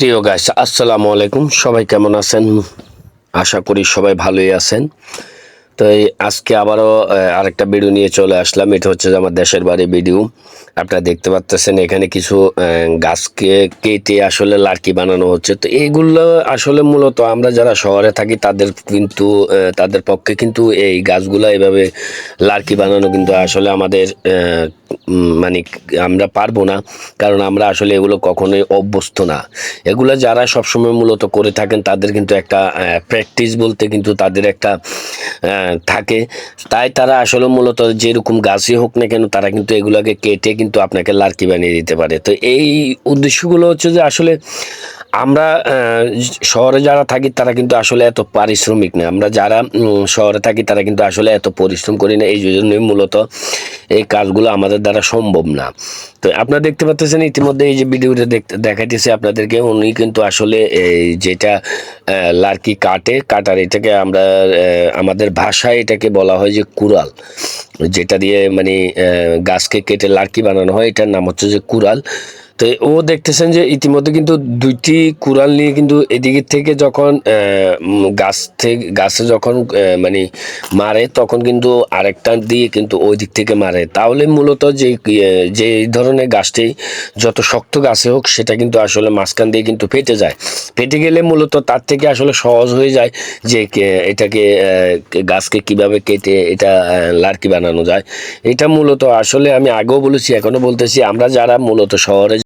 প্রিয় গাইস, আসসালামু আলাইকুম। সবাই কেমন আছেন? আশা করি সবাই ভালোই আছেন। তো আজকে আবারও আরেকটা ভিডিও নিয়ে চলে আসলাম। এটা হচ্ছে যে আমার দেশের বাড়ি ভিডিও। আপনারা দেখতে পাচ্ছেন এখানে কিছু গাছকে কেটে আসলে লার্কি বানানো হচ্ছে। তো এইগুলো আসলে মূলত আমরা যারা শহরে থাকি তাদের কিন্তু তাদের পক্ষে কিন্তু এই গাছগুলো এভাবে লার্কি বানানো কিন্তু আসলে আমাদের মানে আমরা পারবো না, কারণ আমরা আসলে এগুলো কখনোই অভ্যস্ত না। এগুলো যারা সবসময় মূলত করে থাকেন তাদের কিন্তু একটা প্র্যাকটিস বলতে কিন্তু তাদের একটা থাকে। তাই তারা আসলে মূলত যেরকম গাছই হোক না কেন তারা কিন্তু এগুলোকে কেটে কিন্তু আপনাকে লার্কি বানিয়ে দিতে পারে। তো এই উদ্দেশ্যগুলো হচ্ছে যে আসলে আমরা শহরে যারা থাকি তারা কিন্তু আসলে এত পারিশ্রমিক না। আমরা যারা শহরে থাকি তারা কিন্তু আসলে এত পরিশ্রম করি না, এই জন্যই মূলত এই কাজগুলো আমাদের দ্বারা সম্ভব না। তো আপনারা দেখতে পাচ্ছেন ইতিমধ্যে এই যে ভিডিওটা দেখাইতেছে আপনাদেরকে, উনি কিন্তু আসলে এই যেটা লার্কি কাটার এটাকে আমরা আমাদের ভাষায় এটাকে বলা হয় যে কুড়াল, যেটা দিয়ে মানে গাছকে কেটে লার্কি বানানো হয়, এটার নাম হচ্ছে যে কুড়াল। তো ও দেখতেছেন যে ইতিমধ্যে কিন্তু দুইটি কুড়াল নিয়ে কিন্তু এদিকের থেকে যখন গাছে যখন মানে মারে তখন কিন্তু আরেকটা দিয়ে কিন্তু ওই দিক থেকে মারে। তাহলে মূলত যে এই ধরনের গাছটি যত শক্ত গাছে হোক সেটা কিন্তু আসলে মাঝখান দিয়ে কিন্তু ফেটে যায়। ফেটে গেলে মূলত তার থেকে আসলে সহজ হয়ে যায় যে এটাকে গাছকে কিভাবে কেটে এটা লার্কি বানানো যায়। এটা মূলত আসলে আমি আগেও বলেছি এখনো বলতেছি, আমরা যারা মূলত শহরে